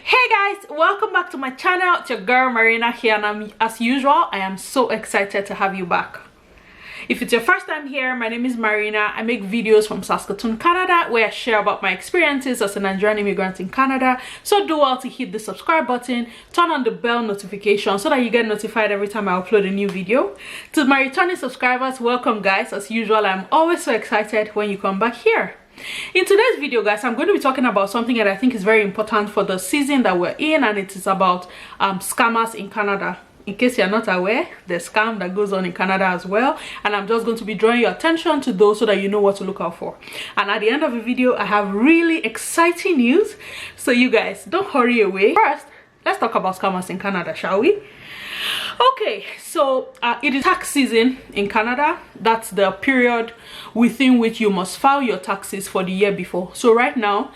Hey guys, welcome back to my channel. It's your girl Marina here, and as usual I am so excited to have you back. If it's your first time here, my name is Marina. I make videos from Saskatoon, Canada, where I share about my experiences as a Nigerian immigrant in Canada. So do well to hit the subscribe button, turn on the bell notification so that you get notified every time I upload a new video. To my returning subscribers, welcome guys. As usual, I'm always so excited when you come back here. In today's video guys, I'm going to be talking about something that I think is very important for the season that we're in, and it is about scammers in Canada. In case you're not aware, there's scam that goes on in Canada as well, and I'm just going to be drawing your attention to those so that you know what to look out for. And at the end of the video, I have really exciting news, so you guys don't hurry away. First, let's talk about scammers in Canada, shall we? Okay, so it is tax season in Canada. That's the period within which you must file your taxes for the year before. So right now,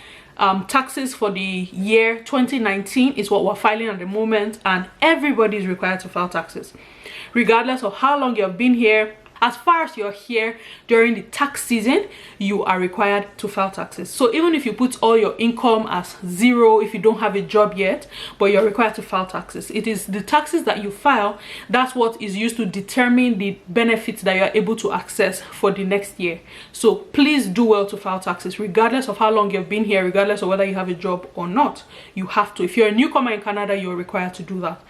taxes for the year 2019 is what we're filing at the moment, and everybody is required to file taxes regardless of how long you've been here. As far as you're here during the tax season, you are required to file taxes. So even if you put all your income as zero, if you don't have a job yet, but you're required to file taxes, it is the taxes that you file that's what is used to determine the benefits that you're able to access for the next year. So please do well to file taxes regardless of how long you've been here, regardless of whether you have a job or not. You have to. If you're a newcomer in Canada, you're required to do that.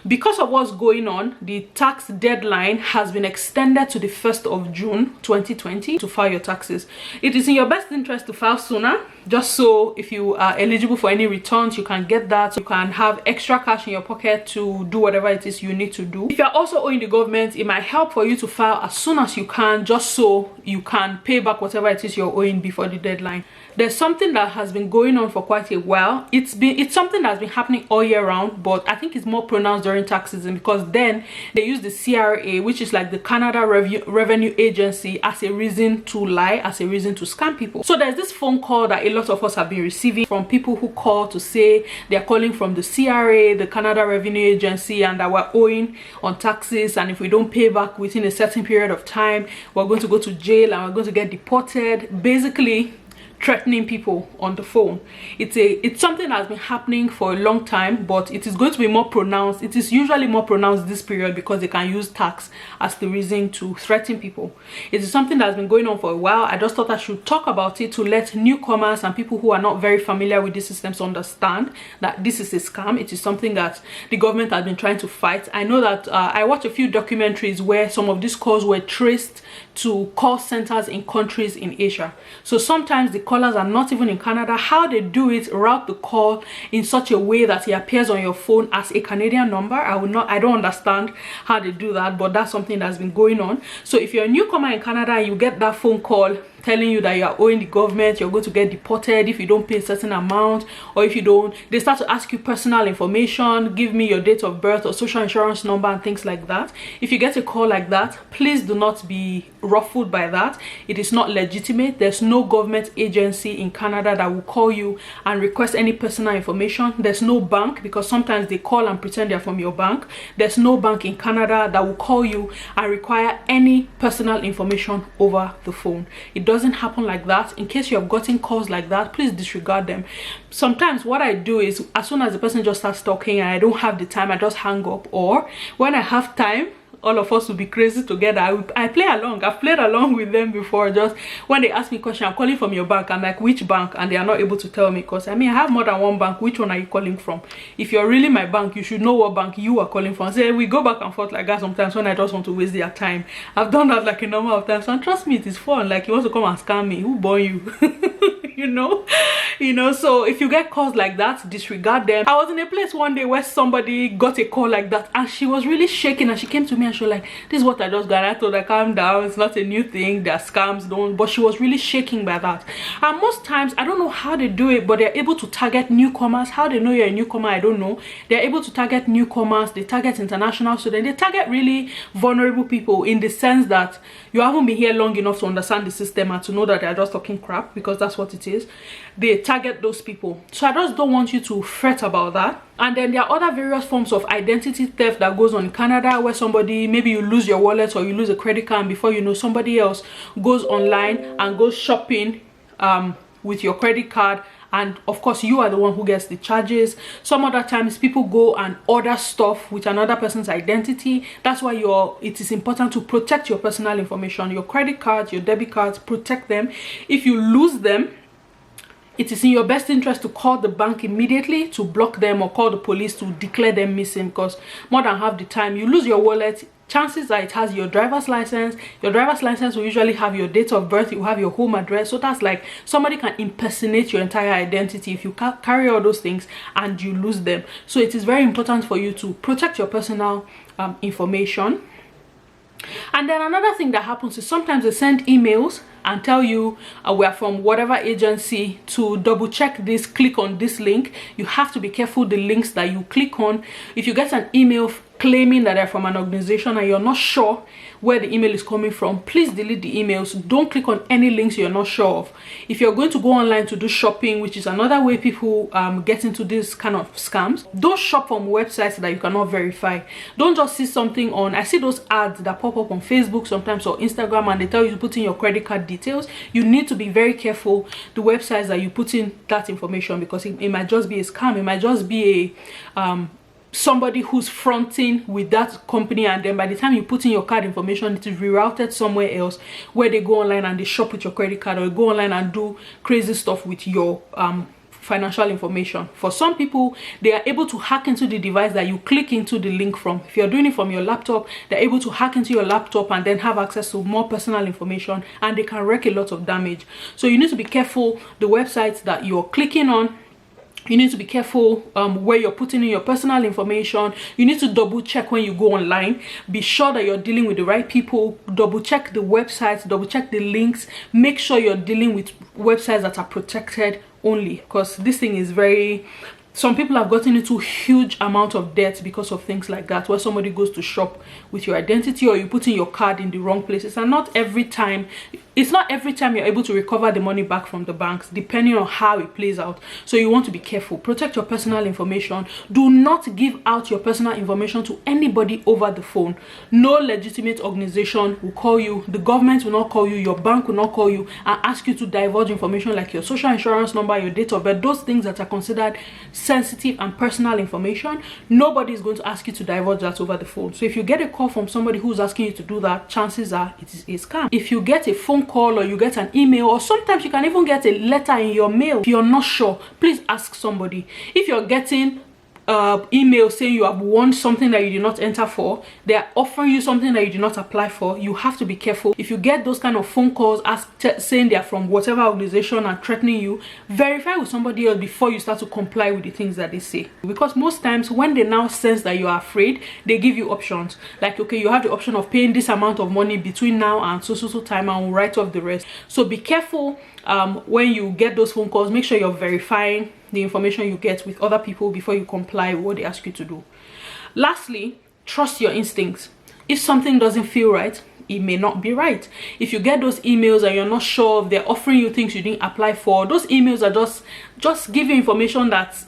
Because of what's going on, the tax deadline has been extended to the 1st of June 2020 to file your taxes. It is in your best interest to file sooner, just so if you are eligible for any returns, you can get that. You can have extra cash in your pocket to do whatever it is you need to do. If you're also owing the government, it might help for you to file as soon as you can, just so you can pay back whatever it is you're owing before the deadline. There's something that has been going on for quite a while. It's something that's been happening all year round, but I think it's more pronounced during tax season, because then they use the CRA, which is like the Canada Revenue Agency, as a reason to lie, as a reason to scam people. So there's this phone call that a lot of us have been receiving from people who call to say they're calling from the CRA, the Canada Revenue Agency, and that we're owing on taxes, and if we don't pay back within a certain period of time, we're going to go to jail and we're going to get deported. Basically threatening people on the phone. It's something that's been happening for a long time, but it is going to be more pronounced. It is usually more pronounced this period because they can use tax as the reason to threaten people. It is something that's been going on for a while. I just thought I should talk about it to let newcomers and people who are not very familiar with these systems understand that this is a scam. It is something that the government has been trying to fight. I know that I watched a few documentaries where some of these calls were traced to call centers in countries in Asia. So sometimes the callers are not even in Canada. How they do it, route the call in such a way that it appears on your phone as a Canadian number. I don't understand how they do that, but that's something that's been going on. So if you're a newcomer in Canada and you get that phone call telling you that you are owing the government, you're going to get deported if you don't pay a certain amount, or if you don't, they start to ask you personal information, give me your date of birth or social insurance number and things like that. If you get a call like that, please do not be ruffled by that. It is not legitimate. There's no government agency in Canada that will call you and request any personal information. There's no bank, because sometimes they call and pretend they're from your bank. There's no bank in Canada that will call you and require any personal information over the phone. It doesn't happen like that. In case you have gotten calls like that, please disregard them. Sometimes what I do is, as soon as the person just starts talking and I don't have the time, I just hang up. Or when I have time, all of us will be crazy together. I play along. I've played along with them before. Just when they ask me a question, I'm calling from your bank, I'm like, which bank? And they are not able to tell me, because I mean, I have more than one bank. Which one are you calling from? If you're really my bank, you should know what bank you are calling from. So we go back and forth like that sometimes when I just want to waste their time. I've done that like a number of times, and trust me, it is fun. Like, you want to come and scam me, who born you? you know. So if you get calls like that, disregard them. I was in a place one day where somebody got a call like that, and she was really shaking, and she came to me and she was like, this is what I just got. I told her, calm down, it's not a new thing, there are scams, don't. But she was really shaking by that. And most times, I don't know how they do it, but they're able to target newcomers. How they know you're a newcomer, I don't know. They're able to target newcomers, they target international students, they target really vulnerable people, in the sense that you haven't been here long enough to understand the system and to know that they're just talking crap, because that's what it is. They target those people. So I just don't want you to fret about that. And then there are other various forms of identity theft that goes on in Canada, where somebody, maybe you lose your wallet or you lose a credit card, and before you know, somebody else goes online and goes shopping with your credit card and of course you are the one who gets the charges. Some other times people go and order stuff with another person's identity. That's why it is important to protect your personal information. Your credit cards, your debit cards, protect them. If you lose them, it is in your best interest to call the bank immediately to block them, or call the police to declare them missing, because more than half the time you lose your wallet, chances are it has your driver's license. Your driver's license will usually have your date of birth, you have your home address, so that's like somebody can impersonate your entire identity if you carry all those things and you lose them. So it is very important for you to protect your personal information. And then another thing that happens is sometimes they send emails and tell you we are from whatever agency, to double check this, click on this link. You have to be careful the links that you click on. If you get an email claiming that they're from an organization and you're not sure where the email is coming from, please delete the emails. Don't click on any links you're not sure of. If you're going to go online to do shopping, which is another way people get into this kind of scams, don't shop from websites that you cannot verify. Don't just see something on, I see those ads that pop up on Facebook sometimes or Instagram, and they tell you to put in your credit card details. You need to be very careful the websites that you put in that information, because it might just be a scam. It might just be a somebody who's fronting with that company, and then by the time you put in your card information, it is rerouted somewhere else where they go online and they shop with your credit card, or go online and do crazy stuff with your financial information. For some people, they are able to hack into the device that you click into the link from. If you're doing it from your laptop, they're able to hack into your laptop and then have access to more personal information, and they can wreak a lot of damage. So you need to be careful the websites that you're clicking on. You need to be careful where you're putting in your personal information. You need to double check when you go online. Be sure that you're dealing with the right people. Double check the websites, double check the links. Make sure you're dealing with websites that are protected only, because this thing is very... Some people have gotten into huge amount of debt because of things like that, where somebody goes to shop with your identity, or you put in your card in the wrong places. And not every time, it's not every time you're able to recover the money back from the banks, depending on how it plays out. So you want to be careful. Protect your personal information. Do not give out your personal information to anybody over the phone. No legitimate organization will call you. The government will not call you. Your bank will not call you and ask you to divulge information like your social insurance number, your date of birth, those things that are considered sensitive and personal information. Nobody is going to ask you to divulge that over the phone. So if you get a call from somebody who's asking you to do that, chances are it is a scam. If you get a phone call, or you get an email, or sometimes you can even get a letter in your mail, if you're not sure, please ask somebody. If you're getting email saying you have won something that you did not enter for, they are offering you something that you did not apply for, you have to be careful. If you get those kind of phone calls saying they are from whatever organization and threatening you, verify with somebody else before you start to comply with the things that they say. Because most times when they now sense that you are afraid, they give you options like, okay, you have the option of paying this amount of money between now and so time, and we'll write off the rest. So be careful when you get those phone calls. Make sure you're verifying the information you get with other people before you comply with what they ask you to do. Lastly, trust your instincts. If something doesn't feel right, it may not be right. If you get those emails and you're not sure if they're offering you things you didn't apply for, those emails are just give you information that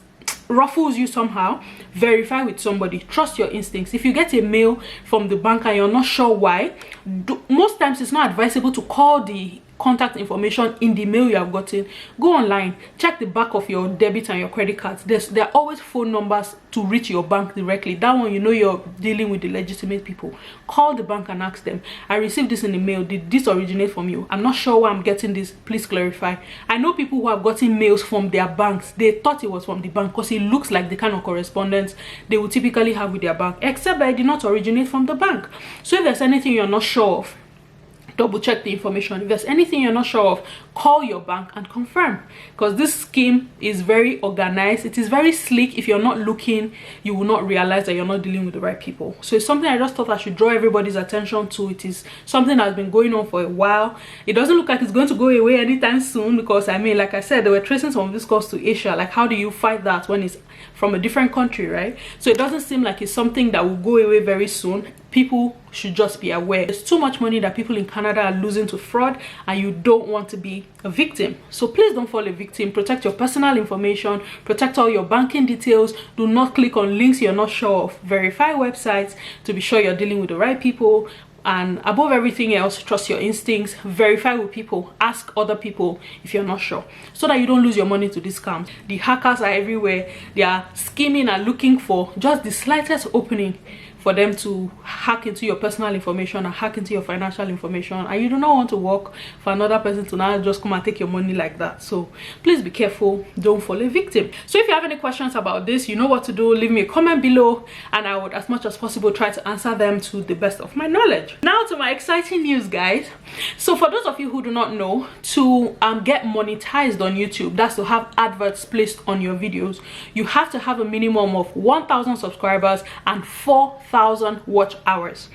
ruffles you somehow, verify with somebody. Trust your instincts. If you get a mail from the bank and you're not sure why, most times it's not advisable to call the contact information in the mail you have gotten. Go online, check the back of your debit and your credit cards. There are always phone numbers to reach your bank directly. That one, you know you're dealing with the legitimate people. Call the bank and ask them, I received this in the mail, did this originate from you? I'm not sure why I'm getting this, please clarify. I know people who have gotten mails from their banks. They thought it was from the bank because it looks like the kind of correspondence they would typically have with their bank, except that it did not originate from the bank. So if there's anything you're not sure of, double check the information. If there's anything you're not sure of, call your bank and confirm, because this scheme is very organized. It is very slick. If you're not looking, you will not realize that you're not dealing with the right people. So it's something I just thought I should draw everybody's attention to. It is something that's been going on for a while. It doesn't look like it's going to go away anytime soon, because I mean, like I said, they were tracing some of this calls to Asia. Like, how do you fight that when it's from a different country, right? So it doesn't seem like it's something that will go away very soon. People should just be aware. There's too much money that people in Canada are losing to fraud, and you don't want to be a victim. So please don't fall a victim. Protect your personal information, protect all your banking details. Do not click on links you're not sure of. Verify websites to be sure you're dealing with the right people. And above everything else, trust your instincts, verify with people, ask other people if you're not sure, so that you don't lose your money to these scams. The hackers are everywhere. They are scheming and looking for just the slightest opening for them to hack into your personal information and hack into your financial information, and you do not want to work for another person to now just come and take your money like that. So please be careful, don't fall a victim. So if you have any questions about this, you know what to do. Leave me a comment below and I would, as much as possible, try to answer them to the best of my knowledge. Now to my exciting news, guys. So for those of you who do not know, to get monetized on YouTube, that's to have adverts placed on your videos, you have to have a minimum of 1,000 subscribers and 4,000 watch hours.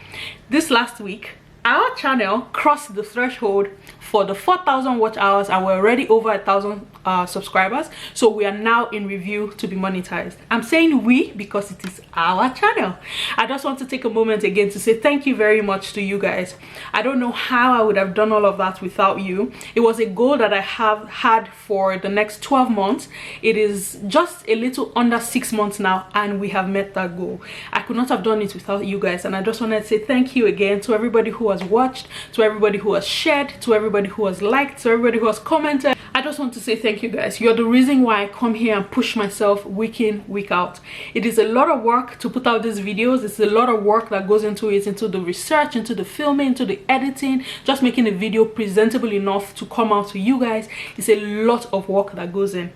This last week, our channel crossed the threshold for the 4,000 watch hours and we're already over 1,000 subscribers. So we are now in review to be monetized. I'm saying we because it is our channel. I just want to take a moment again to say thank you very much to you guys. I don't know how I would have done all of that without you. It was a goal that I have had for the next 12 months. It is just a little under 6 months now and we have met that goal. I could not have done it without you guys, and I just wanted to say thank you again to everybody who has watched, to everybody who has shared, to everybody who has liked, to everybody who has commented. I just want to say thank you guys. You're the reason why I come here and push myself week in, week out. It is a lot of work to put out these videos. It's a lot of work that goes into it, into the research, into the filming, into the editing, just making the video presentable enough to come out to you guys. It's a lot of work that goes in.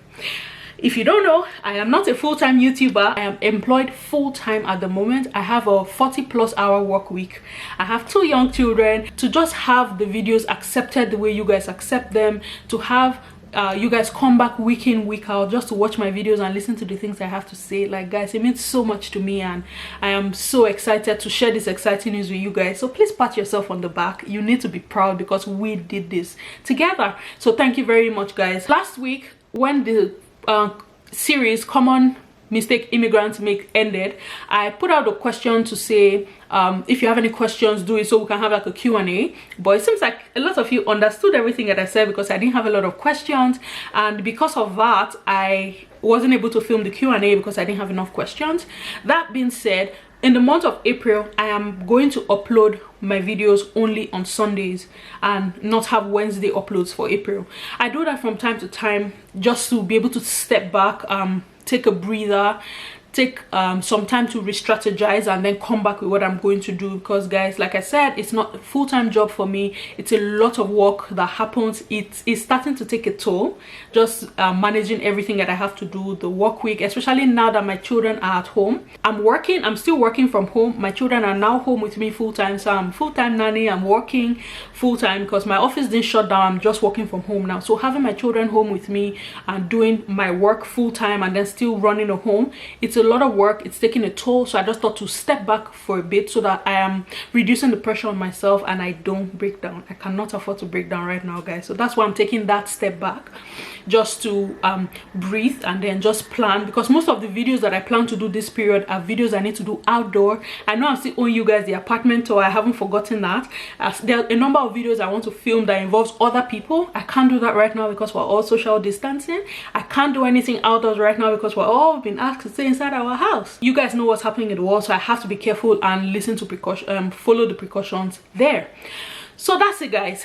If you don't know, I am not a full-time YouTuber. I am employed full-time at the moment. I have a 40+ hour work week. I have 2 young children. To just have the videos accepted the way you guys accept them, to have you guys come back week in, week out just to watch my videos and listen to the things I have to say, like, guys, it means so much to me and I am so excited to share this exciting news with you guys. So please pat yourself on the back. You need to be proud because we did this together. So thank you very much, guys. Last week when the series Common Mistake Immigrants Make ended, I put out a question to say if you have any questions, do it so we can have like a Q&A. But it seems like a lot of you understood everything that I said because I didn't have a lot of questions, and because of that I wasn't able to film the Q&A because I didn't have enough questions. That being said, in the month of April, I am going to upload my videos only on Sundays and not have Wednesday uploads for April. I do that from time to time just to be able to step back, take a breather, take some time to re-strategize and then come back with what I'm going to do. Because guys, like I said, it's not a full-time job for me. It's a lot of work that happens. It's starting to take a toll, just managing everything that I have to do, the work week, especially now that my children are at home. I'm still working from home. My children are now home with me full-time, so I'm full-time nanny. I'm working full-time because my office didn't shut down. I'm just working from home now. So having my children home with me and doing my work full-time and then still running a home, it's a lot of work. It's taking a toll. So I just thought to step back for a bit so that I am reducing the pressure on myself and I don't break down. I cannot afford to break down right now, guys. So that's why I'm taking that step back, just to breathe and then just plan, because most of the videos that I plan to do this period are videos I need to do outdoor. I know I'm still owing you guys the apartment tour. I haven't forgotten that. There are a number of videos I want to film that involves other people. I can't do that right now because we're all social distancing. I can't do anything outdoors right now because we're all being asked to stay inside our house. You guys know what's happening in the world, so I have to be careful and listen to precaution, follow the precautions there. So that's it, guys.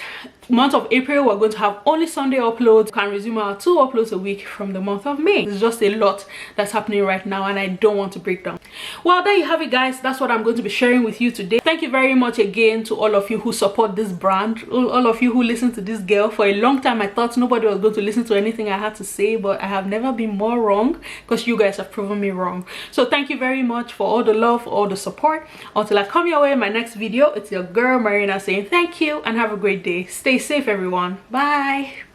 Month of April, we're going to have only Sunday uploads. We can resume our 2 uploads a week from the month of May. There's just a lot that's happening right now and I don't want to break down. Well, there you have it, guys. That's what I'm going to be sharing with you today. Thank you very much again to all of you who support this brand, all of you who listen to this girl. For a long time I thought nobody was going to listen to anything I had to say, but I have never been more wrong because you guys have proven me wrong. So thank you very much for all the love, for all the support. Until I come your way in my next video, it's your girl Marina saying thank you and have a great day. Stay safe, everyone. Bye.